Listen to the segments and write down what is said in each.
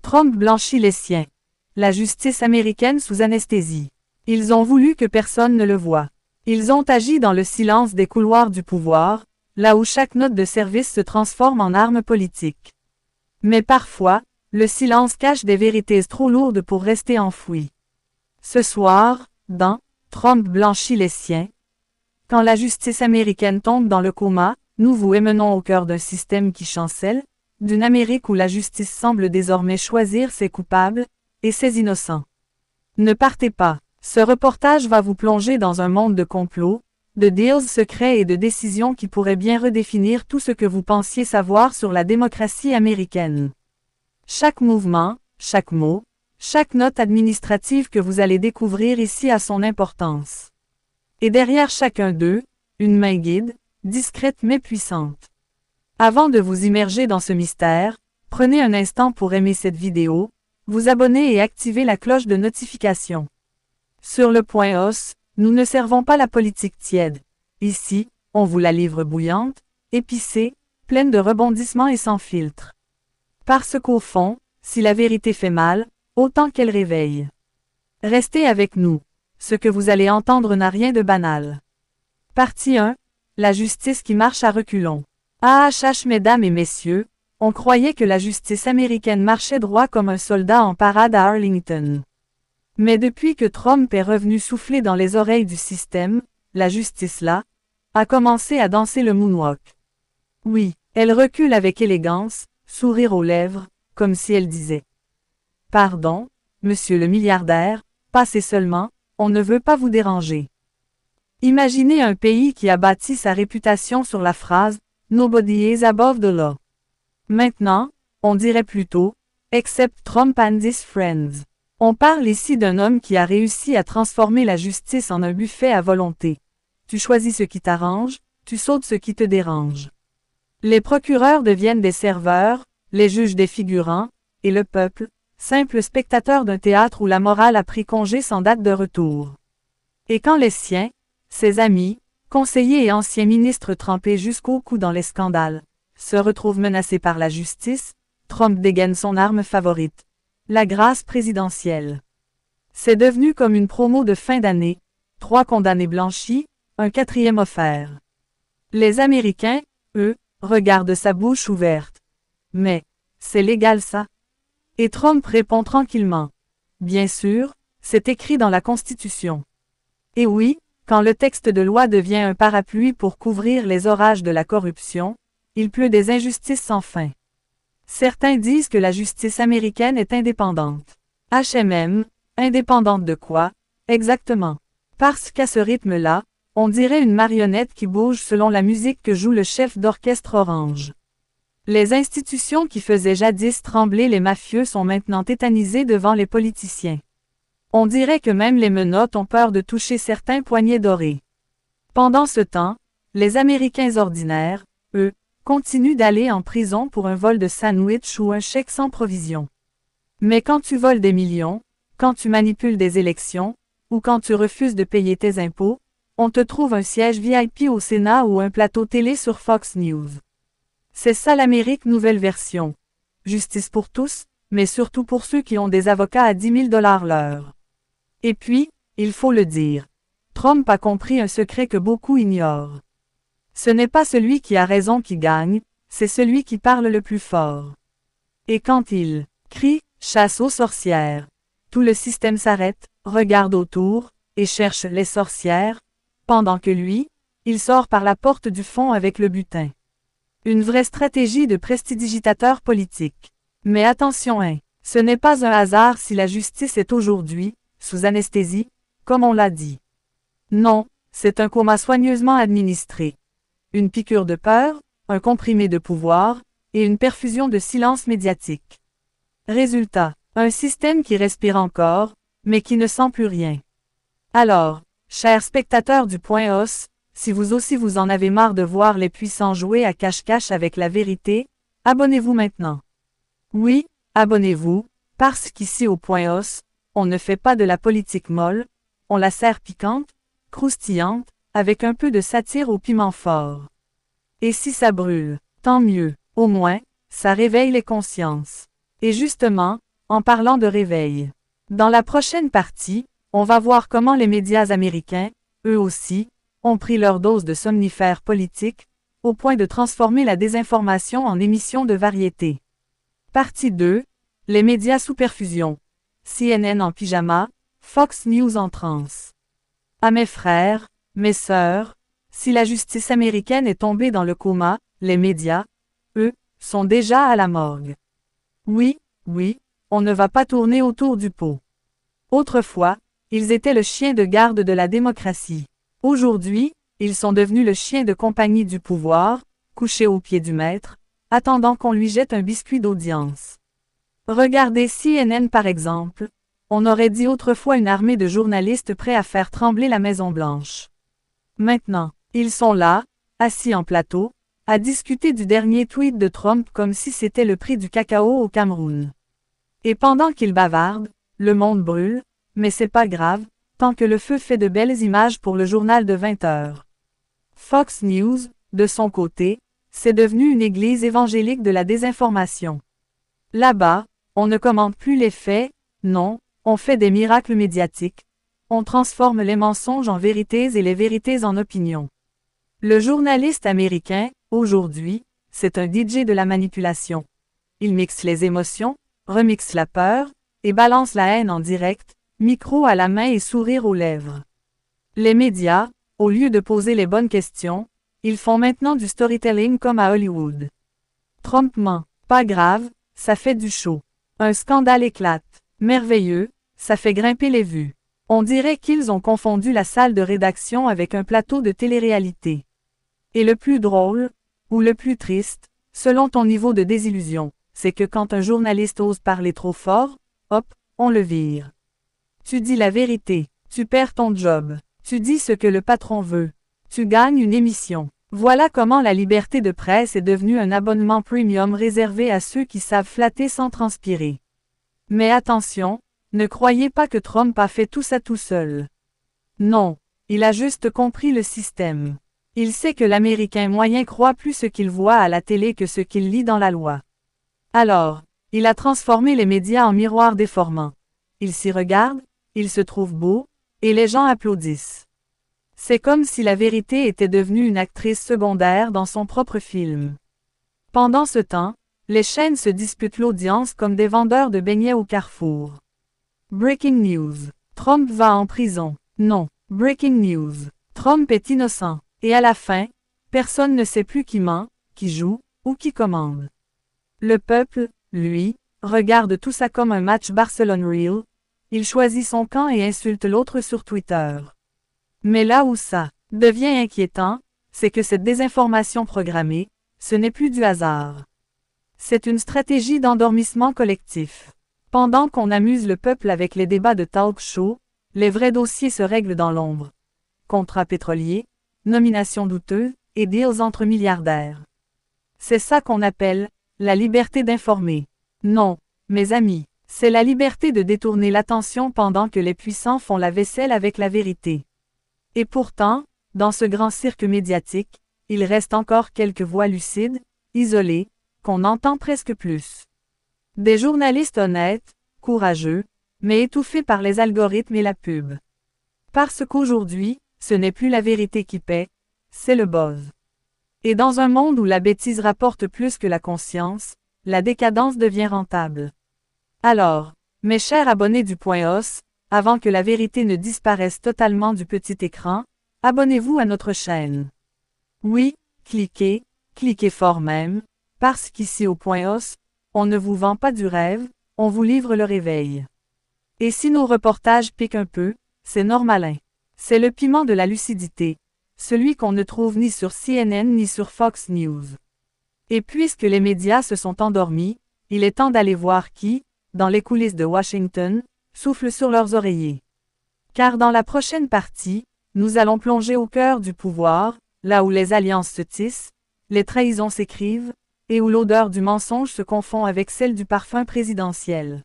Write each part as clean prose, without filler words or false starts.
Trump blanchit les siens. La justice américaine sous anesthésie. Ils ont voulu que personne ne le voie. Ils ont agi dans le silence des couloirs du pouvoir, là où chaque note de service se transforme en arme politique. Mais parfois, le silence cache des vérités trop lourdes pour rester enfouies. Ce soir, dans Trump blanchit les siens. Quand la justice américaine tombe dans le coma, nous vous émenons au cœur d'un système qui chancelle, d'une Amérique où la justice semble désormais choisir ses coupables et ses innocents. Ne partez pas. Ce reportage va vous plonger dans un monde de complots, de deals secrets et de décisions qui pourraient bien redéfinir tout ce que vous pensiez savoir sur la démocratie américaine. Chaque mouvement, chaque mot, chaque note administrative que vous allez découvrir ici a son importance. Et derrière chacun d'eux, une main guide, discrète mais puissante. Avant de vous immerger dans ce mystère, prenez un instant pour aimer cette vidéo, vous abonner et activer la cloche de notification. Sur le point os, nous ne servons pas la politique tiède. Ici, on vous la livre bouillante, épicée, pleine de rebondissements et sans filtre. Parce qu'au fond, si la vérité fait mal, autant qu'elle réveille. Restez avec nous. Ce que vous allez entendre n'a rien de banal. Partie 1. La justice qui marche à reculons. Mesdames et messieurs, on croyait que la justice américaine marchait droit comme un soldat en parade à Arlington. Mais depuis que Trump est revenu souffler dans les oreilles du système, la justice là, a commencé à danser le moonwalk. Oui, elle recule avec élégance, sourire aux lèvres, comme si elle disait « Pardon, monsieur le milliardaire, passez seulement, on ne veut pas vous déranger. » Imaginez un pays qui a bâti sa réputation sur la phrase « Nobody is above the law ». Maintenant, on dirait plutôt « Except Trump and his friends ». On parle ici d'un homme qui a réussi à transformer la justice en un buffet à volonté. Tu choisis ce qui t'arrange, tu sautes ce qui te dérange. Les procureurs deviennent des serveurs, les juges des figurants, et le peuple, simple spectateur d'un théâtre où la morale a pris congé sans date de retour. Et quand les siens, ses amis, conseillers et anciens ministres trempés jusqu'au cou dans les scandales, se retrouvent menacés par la justice, Trump dégaine son arme favorite. La grâce présidentielle. C'est devenu comme une promo de fin d'année, 3 condamnés blanchis, un 4e offert. Les Américains, eux, regardent sa bouche ouverte. Mais, c'est légal ça? Et Trump répond tranquillement. Bien sûr, c'est écrit dans la Constitution. Et oui, quand le texte de loi devient un parapluie pour couvrir les orages de la corruption, il pleut des injustices sans fin. Certains disent que la justice américaine est indépendante. Indépendante de quoi, exactement? Parce qu'à ce rythme-là, on dirait une marionnette qui bouge selon la musique que joue le chef d'orchestre orange. Les institutions qui faisaient jadis trembler les mafieux sont maintenant tétanisées devant les politiciens. On dirait que même les menottes ont peur de toucher certains poignets dorés. Pendant ce temps, les Américains ordinaires, eux, continue d'aller en prison pour un vol de sandwich ou un chèque sans provision. Mais quand tu voles des millions, quand tu manipules des élections, ou quand tu refuses de payer tes impôts, on te trouve un siège VIP au Sénat ou un plateau télé sur Fox News. C'est ça l'Amérique nouvelle version. Justice pour tous, mais surtout pour ceux qui ont des avocats à 10 000 $ l'heure. Et puis, il faut le dire, Trump a compris un secret que beaucoup ignorent. Ce n'est pas celui qui a raison qui gagne, c'est celui qui parle le plus fort. Et quand il crie « chasse aux sorcières », tout le système s'arrête, regarde autour, et cherche les sorcières, pendant que lui, il sort par la porte du fond avec le butin. Une vraie stratégie de prestidigitateur politique. Mais attention, ce n'est pas un hasard si la justice est aujourd'hui, sous anesthésie, comme on l'a dit. Non, c'est un coma soigneusement administré. Une piqûre de peur, un comprimé de pouvoir, et une perfusion de silence médiatique. Résultat, un système qui respire encore, mais qui ne sent plus rien. Alors, chers spectateurs du Point Os, si vous aussi vous en avez marre de voir les puissants jouer à cache-cache avec la vérité, abonnez-vous maintenant. Oui, abonnez-vous, parce qu'ici au Point Os, on ne fait pas de la politique molle, on la sert piquante, croustillante, avec un peu de satire au piment fort. Et si ça brûle, tant mieux, au moins, ça réveille les consciences. Et justement, en parlant de réveil. Dans la prochaine partie, on va voir comment les médias américains, eux aussi, ont pris leur dose de somnifères politiques, au point de transformer la désinformation en émission de variété. Partie 2. Les médias sous perfusion. CNN en pyjama, Fox News en transe. À mes frères, mes sœurs, si la justice américaine est tombée dans le coma, les médias, eux, sont déjà à la morgue. Oui, on ne va pas tourner autour du pot. Autrefois, ils étaient le chien de garde de la démocratie. Aujourd'hui, ils sont devenus le chien de compagnie du pouvoir, couché aux pieds du maître, attendant qu'on lui jette un biscuit d'audience. Regardez CNN par exemple. On aurait dit autrefois une armée de journalistes prêts à faire trembler la Maison-Blanche. Maintenant, ils sont là, assis en plateau, à discuter du dernier tweet de Trump comme si c'était le prix du cacao au Cameroun. Et pendant qu'ils bavardent, le monde brûle, mais c'est pas grave, tant que le feu fait de belles images pour le journal de 20 heures. Fox News, de son côté, c'est devenu une église évangélique de la désinformation. Là-bas, on ne commente plus les faits, non, on fait des miracles médiatiques. On transforme les mensonges en vérités et les vérités en opinions. Le journaliste américain, aujourd'hui, c'est un DJ de la manipulation. Il mixe les émotions, remixe la peur, et balance la haine en direct, micro à la main et sourire aux lèvres. Les médias, au lieu de poser les bonnes questions, ils font maintenant du storytelling comme à Hollywood. Trump ment, pas grave, ça fait du show. Un scandale éclate, merveilleux, ça fait grimper les vues. On dirait qu'ils ont confondu la salle de rédaction avec un plateau de télé-réalité. Et le plus drôle, ou le plus triste, selon ton niveau de désillusion, c'est que quand un journaliste ose parler trop fort, hop, on le vire. Tu dis la vérité, tu perds ton job, tu dis ce que le patron veut, tu gagnes une émission. Voilà comment la liberté de presse est devenue un abonnement premium réservé à ceux qui savent flatter sans transpirer. Mais attention, ne croyez pas que Trump a fait tout ça tout seul. Non, il a juste compris le système. Il sait que l'Américain moyen croit plus ce qu'il voit à la télé que ce qu'il lit dans la loi. Alors, il a transformé les médias en miroirs déformants. Il s'y regarde, il se trouve beau, et les gens applaudissent. C'est comme si la vérité était devenue une actrice secondaire dans son propre film. Pendant ce temps, les chaînes se disputent l'audience comme des vendeurs de beignets au carrefour. Breaking news. Trump va en prison. Non. Breaking news. Trump est innocent. Et à la fin, personne ne sait plus qui ment, qui joue, ou qui commande. Le peuple, lui, regarde tout ça comme un match Barcelone Real. Il choisit son camp et insulte l'autre sur Twitter. Mais là où ça devient inquiétant, c'est que cette désinformation programmée, ce n'est plus du hasard. C'est une stratégie d'endormissement collectif. Pendant qu'on amuse le peuple avec les débats de talk show, les vrais dossiers se règlent dans l'ombre. Contrats pétroliers, nominations douteuses et deals entre milliardaires. C'est ça qu'on appelle la liberté d'informer. Non, mes amis, c'est la liberté de détourner l'attention pendant que les puissants font la vaisselle avec la vérité. Et pourtant, dans ce grand cirque médiatique, il reste encore quelques voix lucides, isolées, qu'on entend presque plus. Des journalistes honnêtes, courageux, mais étouffés par les algorithmes et la pub. Parce qu'aujourd'hui, ce n'est plus la vérité qui paie, c'est le buzz. Et dans un monde où la bêtise rapporte plus que la conscience, la décadence devient rentable. Alors, mes chers abonnés du Point Os, avant que la vérité ne disparaisse totalement du petit écran, abonnez-vous à notre chaîne. Oui, cliquez fort même, parce qu'ici au Point Os, on ne vous vend pas du rêve, on vous livre le réveil. Et si nos reportages piquent un peu, c'est normalin. C'est le piment de la lucidité, celui qu'on ne trouve ni sur CNN ni sur Fox News. Et puisque les médias se sont endormis, il est temps d'aller voir qui, dans les coulisses de Washington, souffle sur leurs oreillers. Car dans la prochaine partie, nous allons plonger au cœur du pouvoir, là où les alliances se tissent, les trahisons s'écrivent, et où l'odeur du mensonge se confond avec celle du parfum présidentiel.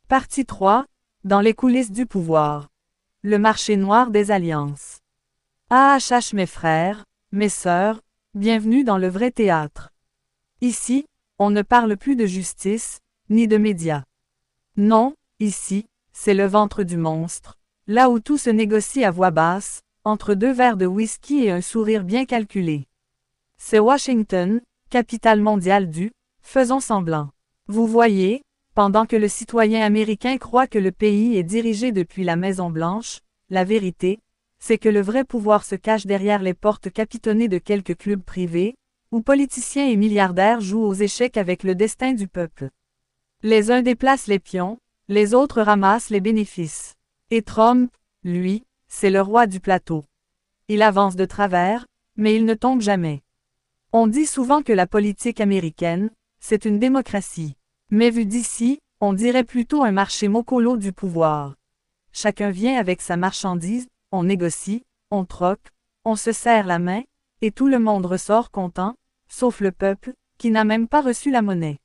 Partie 3, dans les coulisses du pouvoir. Le marché noir des alliances. AHH mes frères, mes sœurs, bienvenue dans le vrai théâtre. Ici, on ne parle plus de justice, ni de médias. Non, ici, c'est le ventre du monstre, là où tout se négocie à voix basse, entre 2 verres de whisky et un sourire bien calculé. C'est Washington, capitale mondiale du « faisons semblant ». Vous voyez, pendant que le citoyen américain croit que le pays est dirigé depuis la Maison-Blanche, la vérité, c'est que le vrai pouvoir se cache derrière les portes capitonnées de quelques clubs privés, où politiciens et milliardaires jouent aux échecs avec le destin du peuple. Les uns déplacent les pions, les autres ramassent les bénéfices. Et Trump, lui, c'est le roi du plateau. Il avance de travers, mais il ne tombe jamais. On dit souvent que la politique américaine, c'est une démocratie. Mais vu d'ici, on dirait plutôt un marché mocolo du pouvoir. Chacun vient avec sa marchandise, on négocie, on troque, on se serre la main, et tout le monde ressort content, sauf le peuple, qui n'a même pas reçu la monnaie.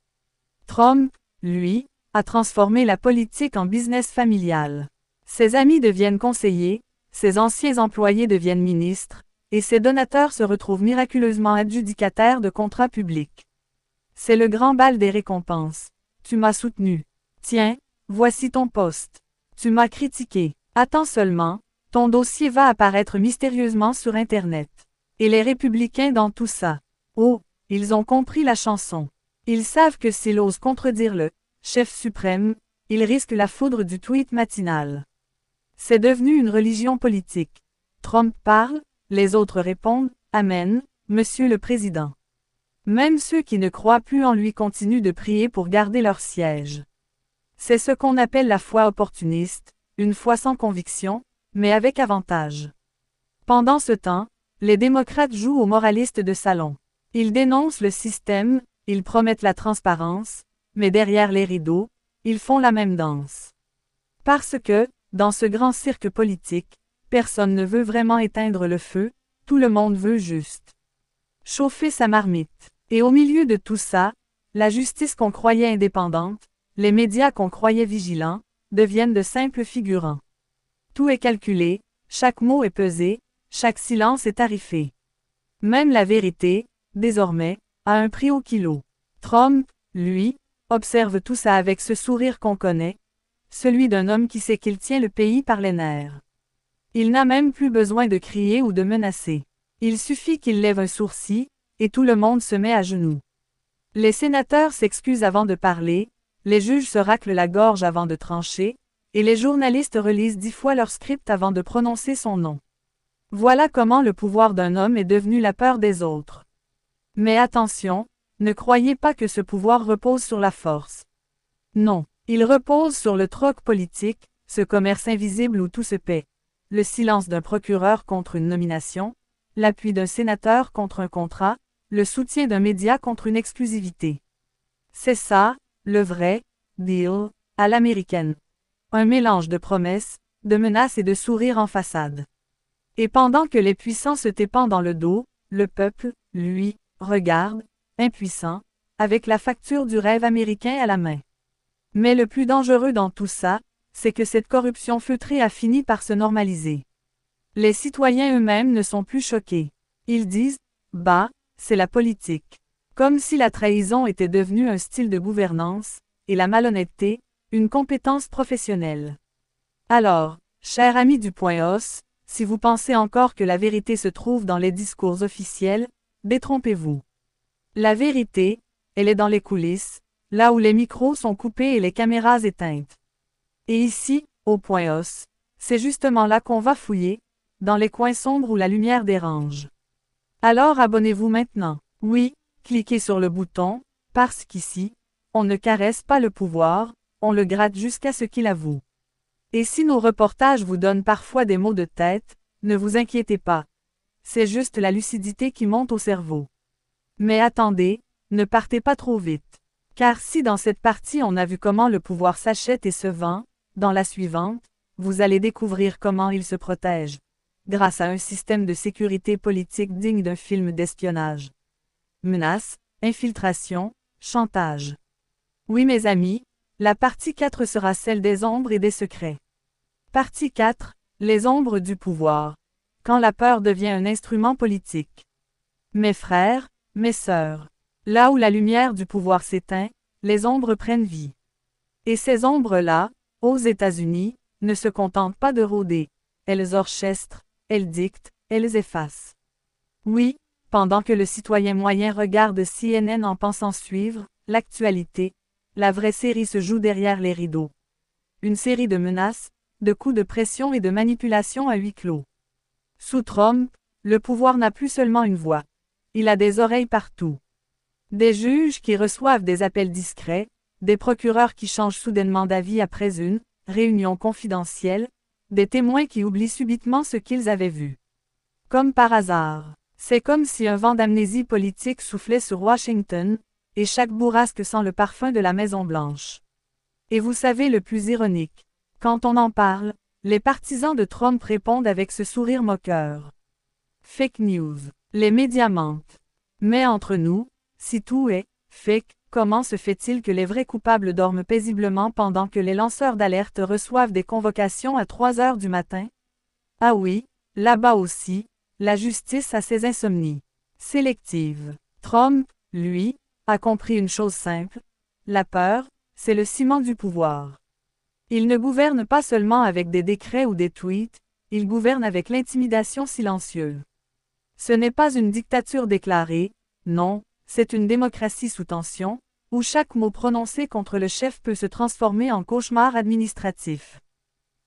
Trump, lui, a transformé la politique en business familial. Ses amis deviennent conseillers, ses anciens employés deviennent ministres, et ses donateurs se retrouvent miraculeusement adjudicataires de contrats publics. C'est le grand bal des récompenses. Tu m'as soutenu. Tiens, voici ton poste. Tu m'as critiqué. Attends seulement, ton dossier va apparaître mystérieusement sur Internet. Et les républicains dans tout ça. Oh, ils ont compris la chanson. Ils savent que s'ils osent contredire le chef suprême, ils risquent la foudre du tweet matinal. C'est devenu une religion politique. Trump parle, les autres répondent « Amen, Monsieur le Président ». Même ceux qui ne croient plus en lui continuent de prier pour garder leur siège. C'est ce qu'on appelle la foi opportuniste, une foi sans conviction, mais avec avantage. Pendant ce temps, les démocrates jouent aux moralistes de salon. Ils dénoncent le système, ils promettent la transparence, mais derrière les rideaux, ils font la même danse. Parce que, dans ce grand cirque politique, personne ne veut vraiment éteindre le feu, tout le monde veut juste chauffer sa marmite. Et au milieu de tout ça, la justice qu'on croyait indépendante, les médias qu'on croyait vigilants, deviennent de simples figurants. Tout est calculé, chaque mot est pesé, chaque silence est tarifé. Même la vérité, désormais, a un prix au kilo. Trump, lui, observe tout ça avec ce sourire qu'on connaît, celui d'un homme qui sait qu'il tient le pays par les nerfs. Il n'a même plus besoin de crier ou de menacer. Il suffit qu'il lève un sourcil, et tout le monde se met à genoux. Les sénateurs s'excusent avant de parler, les juges se raclent la gorge avant de trancher, et les journalistes relisent 10 fois leur script avant de prononcer son nom. Voilà comment le pouvoir d'un homme est devenu la peur des autres. Mais attention, ne croyez pas que ce pouvoir repose sur la force. Non, il repose sur le troc politique, ce commerce invisible où tout se paie. Le silence d'un procureur contre une nomination, l'appui d'un sénateur contre un contrat, le soutien d'un média contre une exclusivité. C'est ça, le vrai deal à l'américaine. Un mélange de promesses, de menaces et de sourires en façade. Et pendant que les puissants se tépent dans le dos, le peuple, lui, regarde, impuissant, avec la facture du rêve américain à la main. Mais le plus dangereux dans tout ça, c'est que cette corruption feutrée a fini par se normaliser. Les citoyens eux-mêmes ne sont plus choqués. Ils disent « Bah, c'est la politique ». Comme si la trahison était devenue un style de gouvernance, et la malhonnêteté, une compétence professionnelle. Alors, chers amis du Point Os, si vous pensez encore que la vérité se trouve dans les discours officiels, détrompez-vous. La vérité, elle est dans les coulisses, là où les micros sont coupés et les caméras éteintes. Et ici, au Point Os, c'est justement là qu'on va fouiller, dans les coins sombres où la lumière dérange. Alors abonnez-vous maintenant. Oui, cliquez sur le bouton, parce qu'ici, on ne caresse pas le pouvoir, on le gratte jusqu'à ce qu'il avoue. Et si nos reportages vous donnent parfois des maux de tête, ne vous inquiétez pas. C'est juste la lucidité qui monte au cerveau. Mais attendez, ne partez pas trop vite. Car si dans cette partie on a vu comment le pouvoir s'achète et se vend, dans la suivante, vous allez découvrir comment il se protège. Grâce à un système de sécurité politique digne d'un film d'espionnage. Menaces, infiltration, chantage. Oui mes amis, la partie 4 sera celle des ombres et des secrets. Partie 4, les ombres du pouvoir. Quand la peur devient un instrument politique. Mes frères, mes sœurs, là où la lumière du pouvoir s'éteint, les ombres prennent vie. Et ces ombres-là, aux États-Unis, ne se contentent pas de rôder. Elles orchestrent, elles dictent, elles effacent. Oui, pendant que le citoyen moyen regarde CNN en pensant suivre l'actualité, la vraie série se joue derrière les rideaux. Une série de menaces, de coups de pression et de manipulations à huis clos. Sous Trump, le pouvoir n'a plus seulement une voix. Il a des oreilles partout. Des juges qui reçoivent des appels discrets, des procureurs qui changent soudainement d'avis après une réunion confidentielle, des témoins qui oublient subitement ce qu'ils avaient vu. Comme par hasard, c'est comme si un vent d'amnésie politique soufflait sur Washington, et chaque bourrasque sent le parfum de la Maison-Blanche. Et vous savez le plus ironique, quand on en parle, les partisans de Trump répondent avec ce sourire moqueur. Fake news. Les médias mentent. Mais entre nous, si tout est fake, comment se fait-il que les vrais coupables dorment paisiblement pendant que les lanceurs d'alerte reçoivent des convocations à 3 heures du matin? Ah oui, là-bas aussi, la justice a ses insomnies. Sélectives. Trump, lui, a compris une chose simple. La peur, c'est le ciment du pouvoir. Il ne gouverne pas seulement avec des décrets ou des tweets, il gouverne avec l'intimidation silencieuse. Ce n'est pas une dictature déclarée, non, c'est une démocratie sous tension, où chaque mot prononcé contre le chef peut se transformer en cauchemar administratif.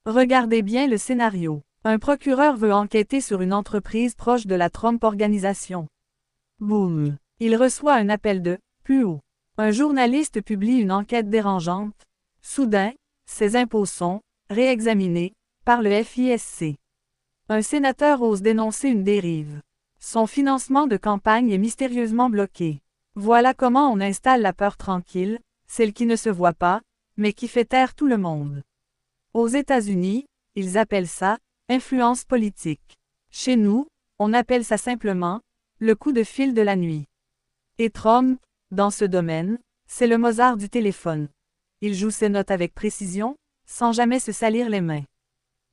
Regardez bien le scénario. Un procureur veut enquêter sur une entreprise proche de la Trump Organisation. Boum! Il reçoit un appel de « plus haut ». Un journaliste publie une enquête dérangeante. Soudain, ses impôts sont réexaminés par le FISC. Un sénateur ose dénoncer une dérive. Son financement de campagne est mystérieusement bloqué. Voilà comment on installe la peur tranquille, celle qui ne se voit pas, mais qui fait taire tout le monde. Aux États-Unis, ils appellent ça influence politique. Chez nous, on appelle ça simplement le coup de fil de la nuit. Et Trump, dans ce domaine, c'est le Mozart du téléphone. Il joue ses notes avec précision, sans jamais se salir les mains.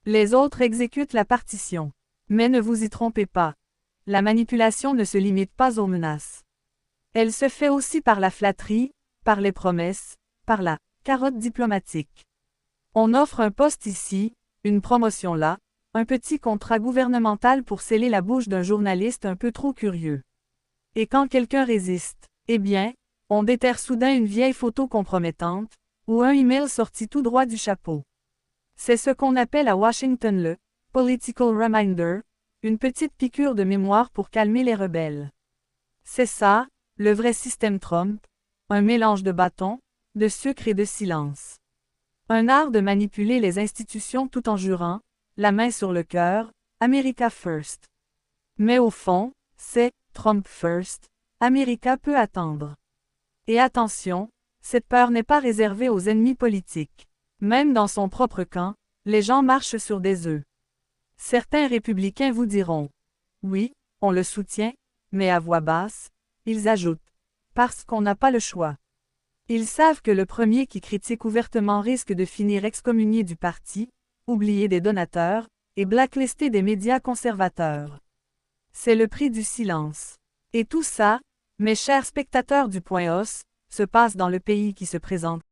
Les autres exécutent la partition. Mais ne vous y trompez pas. La manipulation ne se limite pas aux menaces. Elle se fait aussi par la flatterie, par les promesses, par la carotte diplomatique. On offre un poste ici, une promotion là, un petit contrat gouvernemental pour sceller la bouche d'un journaliste un peu trop curieux. Et quand quelqu'un résiste, eh bien, on déterre soudain une vieille photo compromettante, ou un email sorti tout droit du chapeau. C'est ce qu'on appelle à Washington le « political reminder », une petite piqûre de mémoire pour calmer les rebelles. C'est ça, le vrai système Trump, un mélange de bâton, de sucre et de silence. Un art de manipuler les institutions tout en jurant, la main sur le cœur, America First. Mais au fond, c'est Trump First, America peut attendre. Et attention, cette peur n'est pas réservée aux ennemis politiques. Même dans son propre camp, les gens marchent sur des œufs. Certains républicains vous diront « Oui, on le soutient », mais à voix basse, ils ajoutent « Parce qu'on n'a pas le choix ». Ils savent que le premier qui critique ouvertement risque de finir excommunié du parti, oublié des donateurs, et blacklisté des médias conservateurs. C'est le prix du silence. Et tout ça, mes chers spectateurs du Point Os, se passe dans le pays qui se présente